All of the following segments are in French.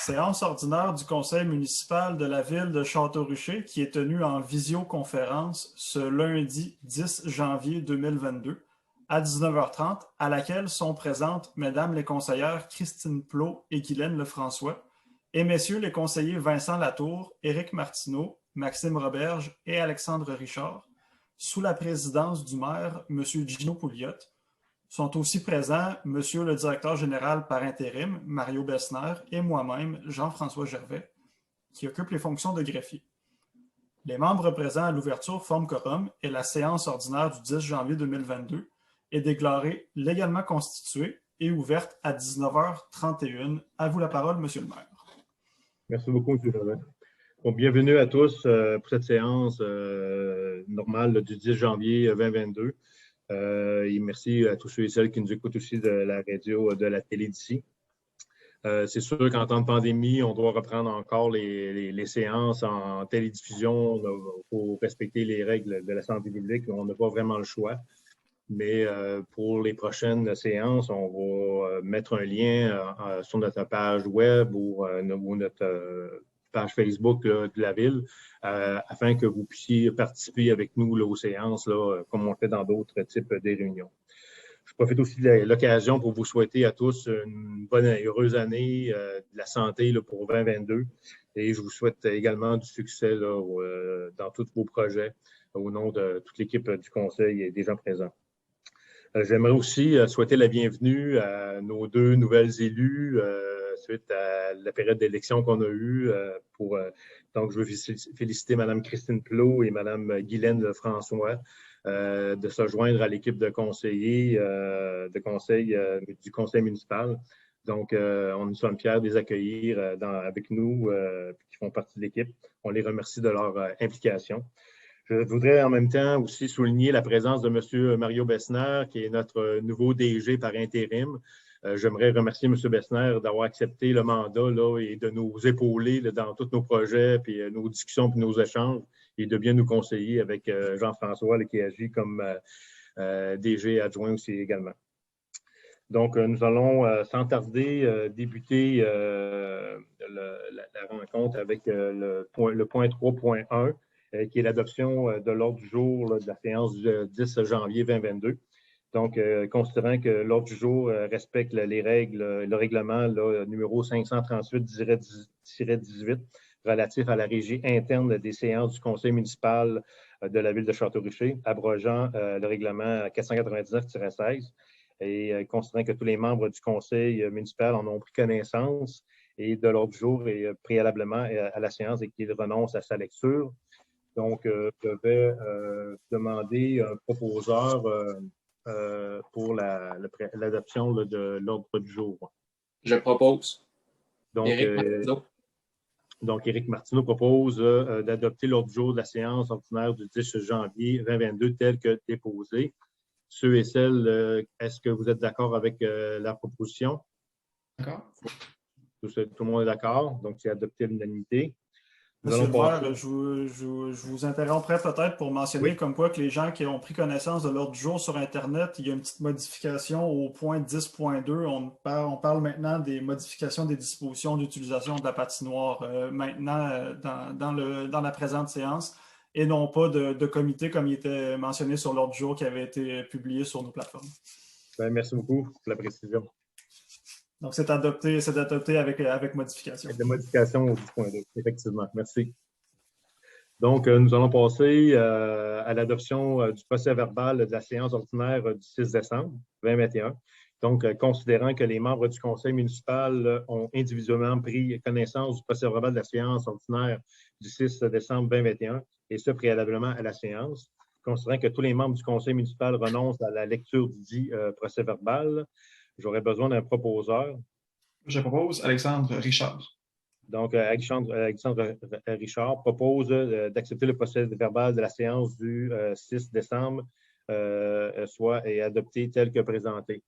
Séance ordinaire du conseil municipal de la ville de Château-Richer qui est tenue en visioconférence ce lundi 10 janvier 2022 à 19h30, à laquelle sont présentes Mesdames les conseillères Christine Plot et Guylaine Lefrançois et Messieurs les conseillers Vincent Latour, Éric Martineau, Maxime Roberge et Alexandre Richard, sous la présidence du maire, M. Gino Pouliot. Sont aussi présents Monsieur le directeur général par intérim, Mario Bessner, et moi-même, Jean-François Gervais, qui occupe les fonctions de greffier. Les membres présents à l'ouverture forment quorum et la séance ordinaire du 10 janvier 2022 est déclarée légalement constituée et ouverte à 19h31. À vous la parole, Monsieur le maire. Merci beaucoup, M. Gervais. Bon, bienvenue à tous pour cette séance normale du 10 janvier 2022. Et merci à tous ceux et celles qui nous écoutent aussi de la radio, de la télé d'ici. C'est sûr qu'en temps de pandémie, on doit reprendre encore les séances en télédiffusion pour respecter les règles de la santé publique. On n'a pas vraiment le choix. Mais pour les prochaines séances, on va mettre un lien sur notre page web ou notre page Facebook là, de la ville afin que vous puissiez participer avec nous là, aux séances, là, comme on fait dans d'autres types de réunions. Je profite aussi de l'occasion pour vous souhaiter à tous une bonne et heureuse année, de la santé là, pour 2022. Et je vous souhaite également du succès là, dans tous vos projets au nom de toute l'équipe du conseil et des gens présents. J'aimerais aussi souhaiter la bienvenue à nos deux nouvelles élues suite à la période d'élection qu'on a eue. Donc, je veux féliciter Mme Christine Plot et Mme Guylaine Lefrançois de se joindre à l'équipe de conseillers du conseil municipal. Donc, nous sommes fiers de les accueillir avec nous, qui font partie de l'équipe. On les remercie de leur implication. Je voudrais en même temps aussi souligner la présence de M. Mario Bessner, qui est notre nouveau DG par intérim. J'aimerais remercier M. Bessner d'avoir accepté le mandat là, et de nous épauler là, dans tous nos projets, puis nos discussions, puis nos échanges, et de bien nous conseiller avec Jean-François là, qui agit comme DG adjoint aussi également. Donc, nous allons sans tarder débuter la rencontre avec le point 3.1. Qui est l'adoption de l'ordre du jour là, de la séance du 10 janvier 2022. Donc, considérant que l'ordre du jour respecte les règles, le règlement là, numéro 538-18 relatif à la régie interne des séances du conseil municipal de la ville de Château-Richer, abrogeant le règlement 499-16 et considérant que tous les membres du conseil municipal en ont pris connaissance et de l'ordre du jour et préalablement à la séance et qu'il renonce à sa lecture. Donc, je vais demander un proposeur pour l'adoption de l'ordre du jour. Je propose. Donc, Éric Martineau. Donc, Éric Martineau propose d'adopter l'ordre du jour de la séance ordinaire du 10 janvier 2022 tel que déposé. Ceux et celles, est-ce que vous êtes d'accord avec la proposition? D'accord. Tout le monde est d'accord, donc c'est adopté à l'unanimité. Monsieur le maire, je vous interromprai peut-être pour mentionner comme quoi que les gens qui ont pris connaissance de l'ordre du jour sur Internet, il y a une petite modification au point 10.2. On parle maintenant des modifications des dispositions d'utilisation de la patinoire maintenant dans la présente séance et non pas de comité comme il était mentionné sur l'ordre du jour qui avait été publié sur nos plateformes. Bien, merci beaucoup pour la précision. Donc, c'est adopté avec modification. Avec la modification au 10.2, effectivement. Merci. Donc, nous allons passer à l'adoption du procès-verbal de la séance ordinaire du 6 décembre 2021. Donc, considérant que les membres du conseil municipal ont individuellement pris connaissance du procès-verbal de la séance ordinaire du 6 décembre 2021, et ce préalablement à la séance, considérant que tous les membres du conseil municipal renoncent à la lecture du dit procès-verbal, j'aurais besoin d'un proposeur. Je propose Alexandre Richard. Donc, Alexandre Richard propose d'accepter le procès-verbal de la séance du 6 décembre, soit et adopté tel que présenté.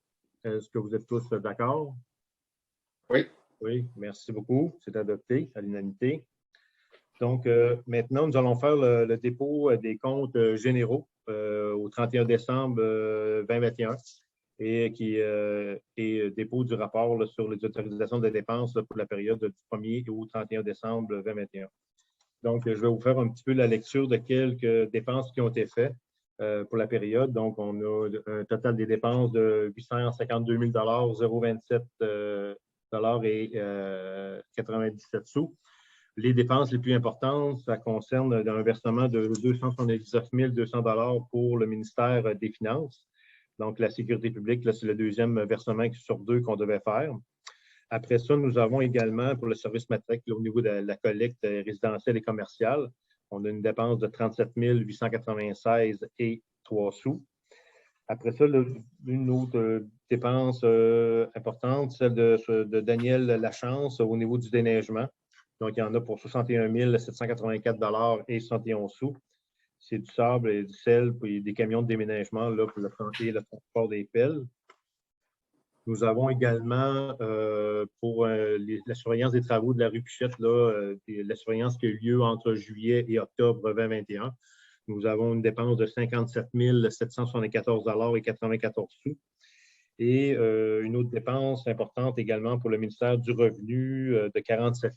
Est-ce que vous êtes tous d'accord? Oui. Oui, merci beaucoup. C'est adopté à l'unanimité. Donc, maintenant, nous allons faire le dépôt des comptes généraux au 31 décembre 2021. et dépôt du rapport là, sur les autorisations de dépenses là, pour la période du 1er au 31 décembre 2021. Donc, je vais vous faire un petit peu la lecture de quelques dépenses qui ont été faites pour la période. Donc, on a un total des dépenses de 852 027 et 97 sous. Les dépenses les plus importantes, ça concerne un versement de 279 200 pour le ministère des Finances. Donc, la sécurité publique, c'est le deuxième versement sur 2 qu'on devait faire. Après ça, nous avons également pour le service matrique au niveau de la collecte résidentielle et commerciale, on a une dépense de 37 896 et 3 sous. Après ça, une autre dépense importante, celle de Daniel Lachance au niveau du déneigement. Donc, il y en a pour 61 784 et 71 sous. C'est du sable et du sel, puis des camions de déménagement là, pour le transport des pelles. Nous avons également, pour la surveillance des travaux de la rue Pichette, la surveillance qui a eu lieu entre juillet et octobre 2021, nous avons une dépense de 57 774 et 94 sous. Et une autre dépense importante également pour le ministère du Revenu de 45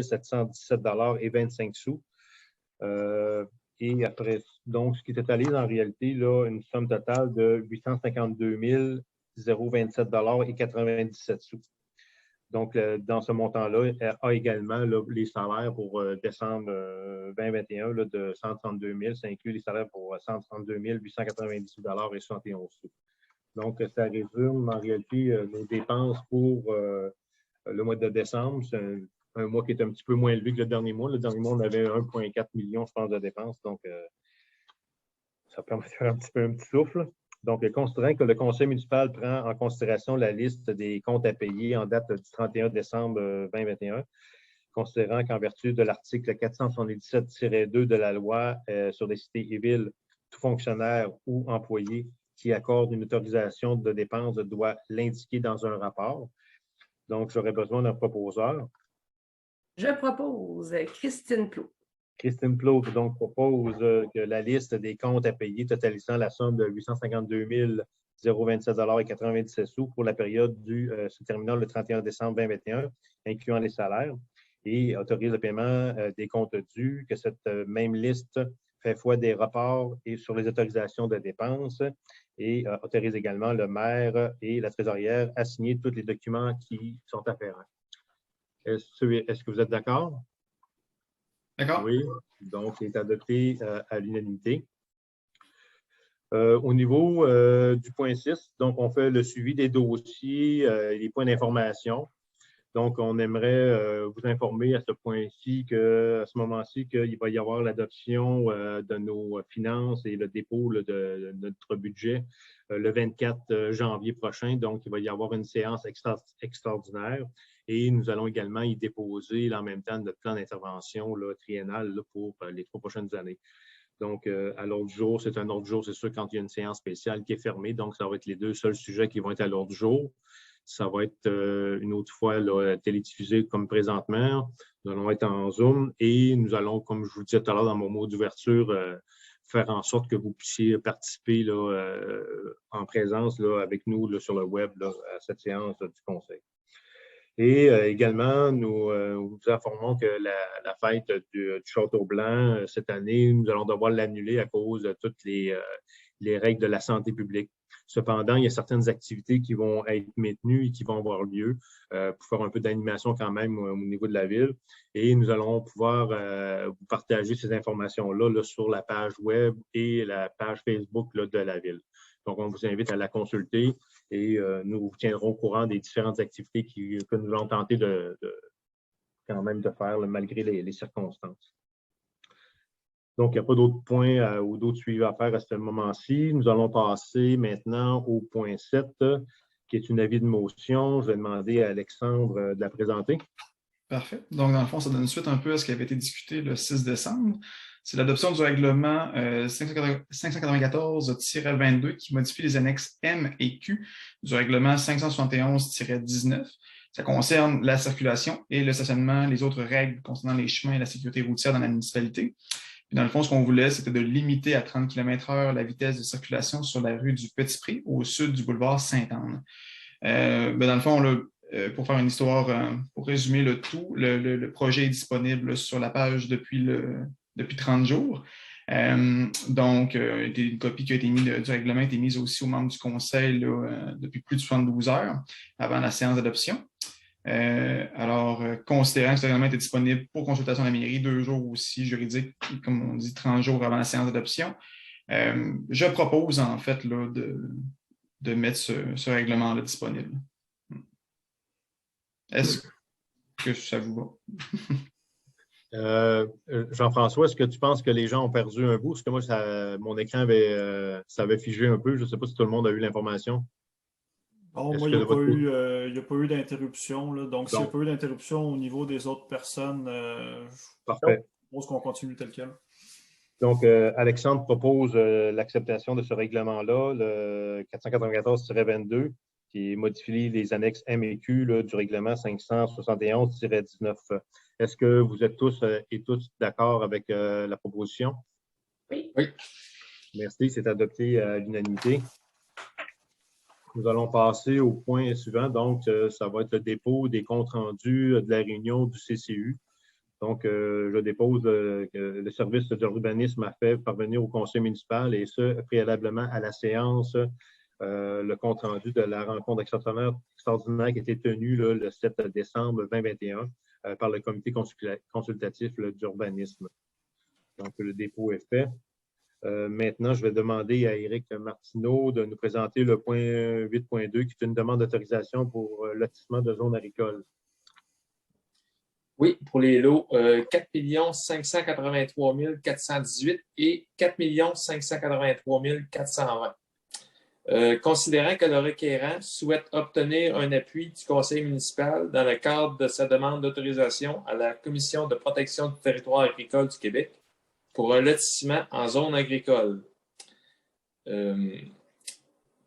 717 et 25 sous. Et après, donc, ce qui est totalise en réalité, là, une somme totale de 852 027 et 97 sous. Donc, dans ce montant-là, a également là, les salaires pour décembre 2021 là, de 132 000. Ça inclut les salaires pour 132 898 et 71 sous. Donc, ça résume en réalité nos dépenses pour le mois de décembre. C'est un mois qui est un petit peu moins élevé que le dernier mois. Le dernier mois, on avait 1,4 million, je pense, de dépenses. Donc, ça permet de faire un petit souffle. Donc, considérant que le conseil municipal prend en considération la liste des comptes à payer en date du 31 décembre 2021, considérant qu'en vertu de l'article 477-2 de la loi sur les cités et villes, tout fonctionnaire ou employé qui accorde une autorisation de dépense doit l'indiquer dans un rapport. Donc, j'aurais besoin d'un proposeur. Je propose Christine Plot. Christine Plot, donc, propose que la liste des comptes à payer totalisant la somme de 852 027 et 97 sous pour la période se terminant le 31 décembre 2021, incluant les salaires, et autorise le paiement des comptes dus, que cette même liste fait foi des rapports et sur les autorisations de dépenses et autorise également le maire et la trésorière à signer tous les documents qui sont afférents. Est-ce que vous êtes d'accord? D'accord. Oui, donc il est adopté à l'unanimité. Au niveau du point 6, donc on fait le suivi des dossiers et les points d'information. Donc, on aimerait vous informer à ce point-ci, à ce moment-ci, qu'il va y avoir l'adoption de nos finances et le dépôt là, de notre budget le 24 janvier prochain. Donc, il va y avoir une séance extraordinaire et nous allons également y déposer là, en même temps notre plan d'intervention triennal là, pour les 3 prochaines années. Donc, à l'ordre du jour, c'est un ordre du jour, c'est sûr, quand il y a une séance spéciale qui est fermée. Donc, ça va être les 2 seuls sujets qui vont être à l'ordre du jour. Ça va être une autre fois là, télédiffusé comme présentement. Nous allons être en Zoom et nous allons, comme je vous le disais tout à l'heure dans mon mot d'ouverture, faire en sorte que vous puissiez participer là, en présence là, avec nous là, sur le web là, à cette séance là, du Conseil. Et également, nous vous informons que la fête du Château Blanc, cette année, nous allons devoir l'annuler à cause de toutes les règles de la santé publique. Cependant, il y a certaines activités qui vont être maintenues et qui vont avoir lieu pour faire un peu d'animation quand même au niveau de la ville. Et nous allons pouvoir vous partager ces informations-là là, sur la page web et la page Facebook là, de la ville. Donc, on vous invite à la consulter et nous vous tiendrons au courant des différentes activités que nous allons tenter quand même de faire là, malgré les circonstances. Donc, il n'y a pas d'autres points ou d'autres suivis à faire à ce moment-ci. Nous allons passer maintenant au point 7, qui est une avis de motion. Je vais demander à Alexandre de la présenter. Parfait. Donc, dans le fond, ça donne suite un peu à ce qui avait été discuté le 6 décembre. C'est l'adoption du règlement 594-22 qui modifie les annexes M et Q du règlement 571-19. Ça concerne la circulation et le stationnement, les autres règles concernant les chemins et la sécurité routière dans la municipalité. Puis dans le fond, ce qu'on voulait, c'était de limiter à 30 km/h la vitesse de circulation sur la rue du Petit-Pré, au sud du boulevard Sainte-Anne. Dans le fond, là, pour faire une histoire, pour résumer le tout, le projet est disponible sur la page depuis 30 jours. Donc, une copie qui a été mise du règlement a été mise aussi aux membres du conseil là, depuis plus de 72 heures avant la séance d'adoption. Considérant que ce règlement était disponible pour consultation à la mairie, 2 jours aussi juridiques, comme on dit, 30 jours avant la séance d'adoption, je propose en fait là, de mettre ce règlement-là disponible. Est-ce que ça vous va? Jean-François, est-ce que tu penses que les gens ont perdu un bout? Parce que moi, mon écran avait figé un peu. Je ne sais pas si tout le monde a eu l'information. Bon, moi, il n'y a pas eu d'interruption. Donc, s'il n'y a pas eu d'interruption au niveau des autres personnes, parfait. Je pense qu'on continue tel quel. Donc, Alexandre propose l'acceptation de ce règlement-là, le 494-22, qui modifie les annexes M et Q là, du règlement 571-19. Est-ce que vous êtes tous et toutes d'accord avec la proposition? Oui. Oui. Merci, c'est adopté à l'unanimité. Nous allons passer au point suivant. Donc, ça va être le dépôt des comptes rendus de la réunion du CCU. Donc, je dépose que le service de l'urbanisme a fait parvenir au conseil municipal et ce, préalablement à la séance, le compte rendu de la rencontre extraordinaire qui a été tenue là, le 7 décembre 2021 par le comité consultatif d'urbanisme. Donc, le dépôt est fait. Maintenant, je vais demander à Éric Martineau de nous présenter le point 8.2 qui est une demande d'autorisation pour lotissement de zones agricoles. Oui, pour les lots 4 583 418 et 4 583 420. Considérant que le requérant souhaite obtenir un appui du conseil municipal dans le cadre de sa demande d'autorisation à la Commission de protection du territoire agricole du Québec pour un lotissement en zone agricole.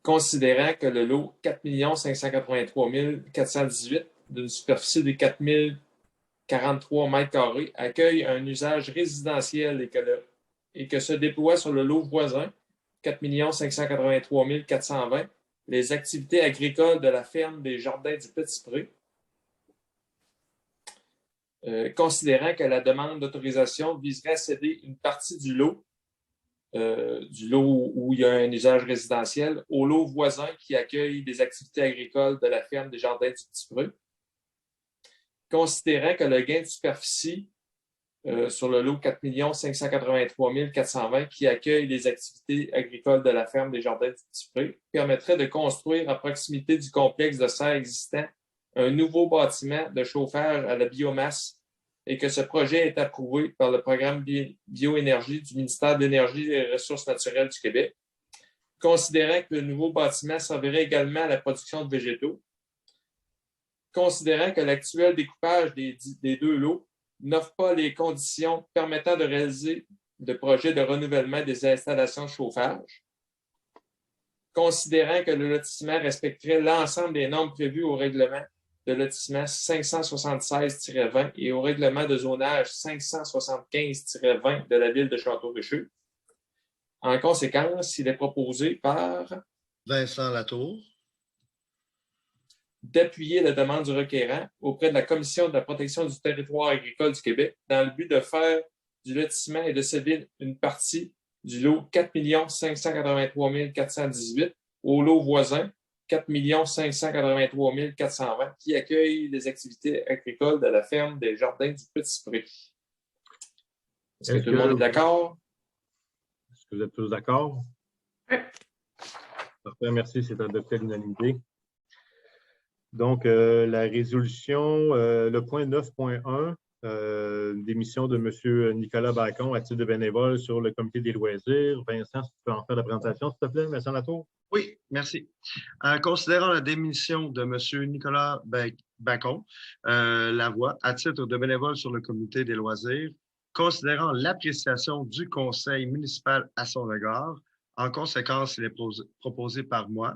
Considérant que le lot 4 583 418 d'une superficie de 4 043 m² accueille un usage résidentiel et que se déploie sur le lot voisin 4 583 420 les activités agricoles de la ferme des Jardins du Petit-Pré. Considérant que la demande d'autorisation viserait à céder une partie du lot où il y a un usage résidentiel, au lot voisin qui accueille des activités agricoles de la ferme des Jardins du Petit-Pré. Considérant que le gain de superficie sur le lot 4 583 420 qui accueille les activités agricoles de la ferme des Jardins du Petit-Pré permettrait de construire à proximité du complexe de serre existant un nouveau bâtiment de chauffage à la biomasse et que ce projet est approuvé par le programme Bioénergie du ministère de l'Énergie et des Ressources naturelles du Québec, considérant que le nouveau bâtiment servirait également à la production de végétaux, considérant que l'actuel découpage des 2 lots n'offre pas les conditions permettant de réaliser de projets de renouvellement des installations de chauffage, considérant que le lotissement respecterait l'ensemble des normes prévues au règlement de lotissement 576-20 et au règlement de zonage 575-20 de la ville de Château-Richer. En conséquence, il est proposé par Vincent Latour d'appuyer la demande du requérant auprès de la Commission de la protection du territoire agricole du Québec dans le but de faire du lotissement et de céder une partie du lot 4 583 418 au lot voisin 4 583 420 qui accueille les activités agricoles de la ferme des Jardins du Petit-Pré. Est-ce que tout le monde est d'accord? Est-ce que vous êtes tous d'accord? Oui. Parfait, merci, c'est adopté à l'unanimité. Donc, la résolution, le point 9.1, démission de M. Nicolas Bacon à titre de bénévole sur le comité des loisirs. Vincent, si tu peux en faire la présentation, s'il te plaît, Vincent Latour? Oui, merci. Considérant la démission de M. Nicolas Bacon, Lavoie, à titre de bénévole sur le comité des loisirs, considérant l'appréciation du conseil municipal à son égard, en conséquence, il est proposé par moi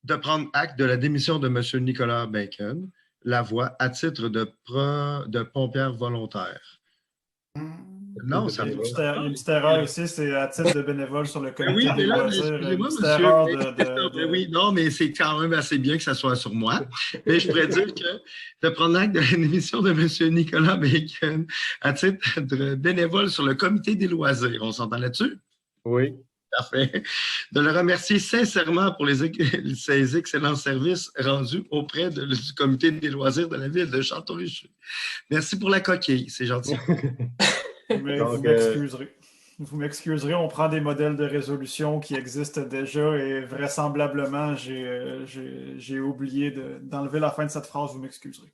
de prendre acte de la démission de M. Nicolas Bacon, Lavoie, à titre de pompière volontaire. Non, ça Il y a me une petite erreur ici, c'est à titre de bénévole sur le comité oui, mais des là, loisirs. Une excusez-moi, petite monsieur. erreur Oui, non, mais c'est quand même assez bien que ça soit sur moi. Mais je pourrais dire que de prendre acte de l'émission de M. Nicolas Bacon à titre de bénévole sur le comité des loisirs. On s'entend là-dessus? Oui. Parfait. De le remercier sincèrement pour ses excellents services rendus auprès du comité des loisirs de la ville de Château-Richer. Merci pour la coquille, c'est gentil. Mais Donc, vous m'excuserez. Vous m'excuserez, on prend des modèles de résolution qui existent déjà et vraisemblablement, j'ai oublié d'enlever la fin de cette phrase, vous m'excuserez.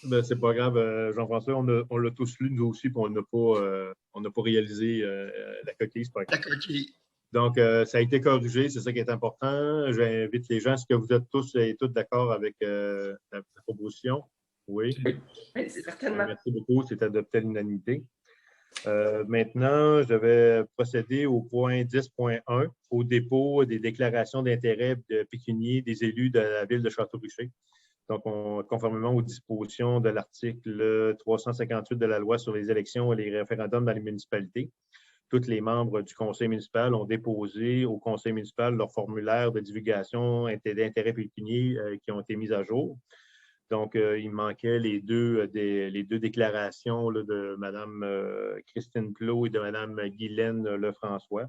ben, c'est pas grave, Jean-François, on l'a tous lu, nous aussi, puis on n'a pas réalisé la coquille, c'est pas grave. La coquille. Donc, ça a été corrigé, c'est ça qui est important. J'invite les gens, est-ce que vous êtes tous et toutes d'accord avec la proposition? Oui. Oui, certainement. Merci beaucoup, c'est adopté à l'unanimité. Maintenant, je vais procéder au point 10.1, au dépôt des déclarations d'intérêt pécuniaire des élus de la ville de Château-Richer. Donc, conformément aux dispositions de l'article 358 de la loi sur les élections et les référendums dans les municipalités, tous les membres du conseil municipal ont déposé au conseil municipal leur formulaire de divulgation d'intérêt pécuniaire qui ont été mis à jour. Donc, il manquait les deux déclarations là, de Mme Christine Plot et de Mme Guylaine Lefrançois.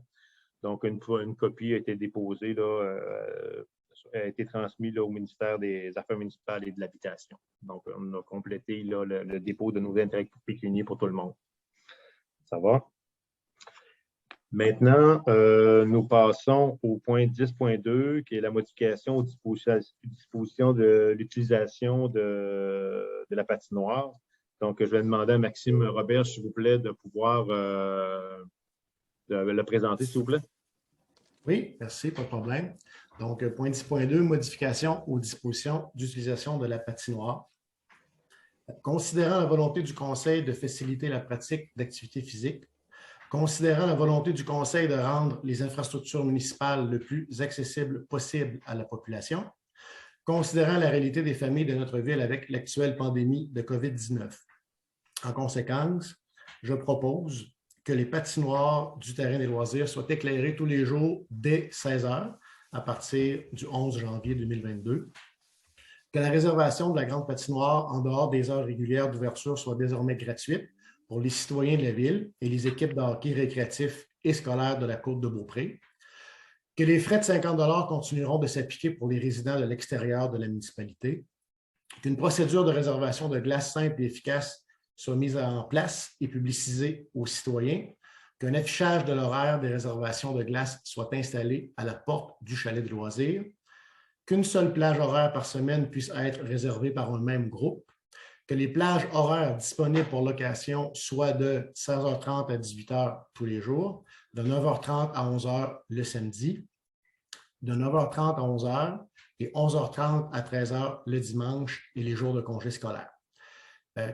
Donc, une copie a été déposée, là, a été transmise là, au ministère des Affaires municipales et de l'Habitation. Donc, on a complété là, le dépôt de nos intérêts pécuniaires pour tout le monde. Ça va? Maintenant, nous passons au point 10.2, qui est la modification aux dispositions de l'utilisation de la patinoire. Donc, je vais demander à Maxime Robert, s'il vous plaît, de pouvoir le présenter, s'il vous plaît. Oui, merci, pas de problème. Donc, point 10.2, modification aux dispositions d'utilisation de la patinoire. Considérant la volonté du Conseil de faciliter la pratique d'activités physiques, considérant la volonté du Conseil de rendre les infrastructures municipales le plus accessibles possible à la population, considérant la réalité des familles de notre ville avec l'actuelle pandémie de COVID-19. En conséquence, je propose que les patinoires du terrain des loisirs soient éclairées tous les jours dès 16 h à partir du 11 janvier 2022, que la réservation de la grande patinoire en dehors des heures régulières d'ouverture soit désormais gratuite pour les citoyens de la ville et les équipes de hockey récréatifs et scolaires de la Côte de Beaupré, que les frais de 50 $ continueront de s'appliquer pour les résidents de l'extérieur de la municipalité, qu'une procédure de réservation de glace simple et efficace soit mise en place et publicisée aux citoyens, qu'un affichage de l'horaire des réservations de glace soit installé à la porte du chalet de loisirs, qu'une seule plage horaire par semaine puisse être réservée par un même groupe, que les plages horaires disponibles pour location soient de 16h30 à 18h tous les jours, de 9h30 à 11h le samedi, de 9h30 à 11h et 11h30 à 13h le dimanche et les jours de congé scolaire.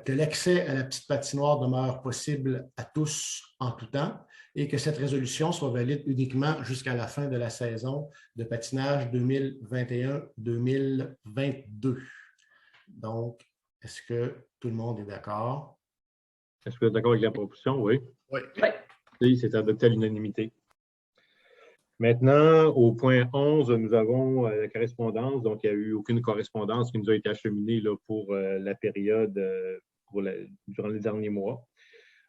Que l'accès à la petite patinoire demeure possible à tous en tout temps et que cette résolution soit valide uniquement jusqu'à la fin de la saison de patinage 2021-2022. Donc, est-ce que tout le monde est d'accord? Est-ce que vous êtes d'accord avec la proposition? Oui. Oui. Oui, c'est adopté à l'unanimité. Maintenant, au point 11, nous avons la correspondance. Donc, il n'y a eu aucune correspondance qui nous a été acheminée là, pour la période, durant les derniers mois.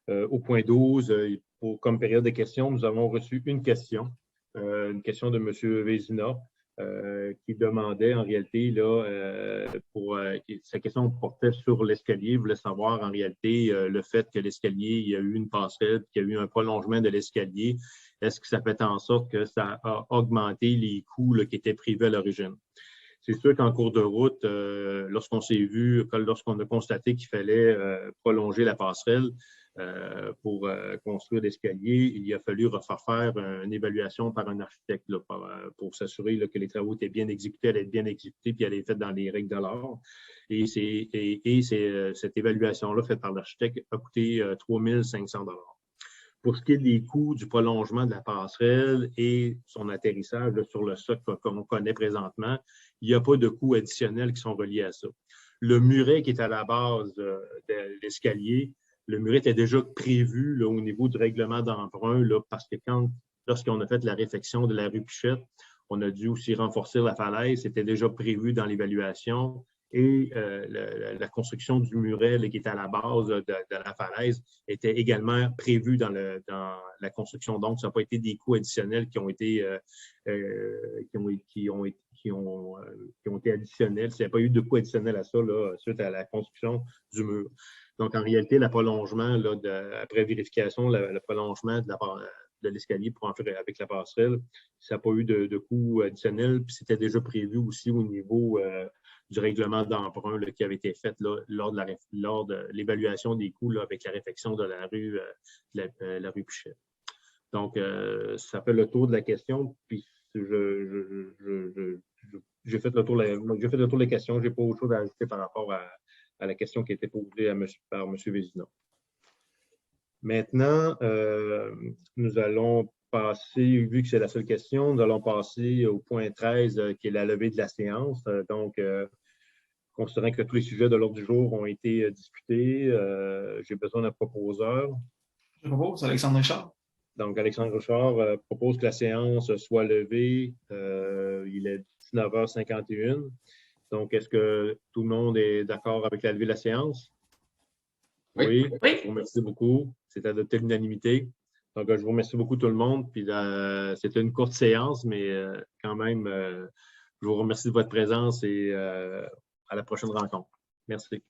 Au point 12, comme période de questions, nous avons reçu une question de M. Vézina, qui demandait en réalité, là, sa question portait sur l'escalier. Il voulait savoir en réalité le fait que l'escalier, il y a eu une passerelle, qu'il y a eu un prolongement de l'escalier. Est-ce que ça fait en sorte que ça a augmenté les coûts là, qui étaient prévus à l'origine? C'est sûr qu'en cours de route, lorsqu'on a constaté qu'il fallait prolonger la passerelle pour construire l'escalier, il a fallu faire une évaluation par un architecte là, pour s'assurer là, que les travaux étaient bien exécutés, allaient être bien exécutés, puis allaient être faits dans les règles de l'art. Et cette évaluation-là faite par l'architecte a coûté 3 500 $. Pour ce qui est des coûts du prolongement de la passerelle et son atterrissage là, sur le socle qu'on connaît présentement, il n'y a pas de coûts additionnels qui sont reliés à ça. Le muret qui est à la base de l'escalier le muret était déjà prévu là, au niveau du règlement d'emprunt, là, parce que lorsqu'on a fait la réfection de la rue Pichette, on a dû aussi renforcer la falaise. C'était déjà prévu dans l'évaluation. Et la construction du muret là, qui est à la base de la falaise était également prévue dans la construction. Donc, ça n'a pas été des coûts additionnels qui ont été additionnels. Il n'y a pas eu de coûts additionnels à ça là, suite à la construction du mur. Donc, en réalité, le prolongement, là, après vérification, le prolongement de l'escalier pour entrer avec la passerelle, ça n'a pas eu de coûts additionnels. Puis c'était déjà prévu aussi au niveau du règlement d'emprunt qui avait été fait là, lors de l'évaluation des coûts là, avec la réfection de la rue, la rue Pichet. Donc, ça fait le tour de la question. Puis, j'ai fait le tour des questions. Je n'ai pas autre chose à ajouter par rapport à la question qui a été posée par M. Vézina. Maintenant, nous allons passer, vu que c'est la seule question, nous allons passer au point 13, qui est la levée de la séance. Donc, considérant que tous les sujets de l'ordre du jour ont été discutés, j'ai besoin d'un proposeur. Je propose Alexandre Richard. Donc, Alexandre Richard propose que la séance soit levée. Il est 19h51. Donc, est-ce que tout le monde est d'accord avec la levée de la séance? Oui. Oui. Je vous remercie beaucoup. C'est adopté l'unanimité. Donc, je vous remercie beaucoup tout le monde. Puis, c'était une courte séance, mais quand même, je vous remercie de votre présence et à la prochaine rencontre. Merci.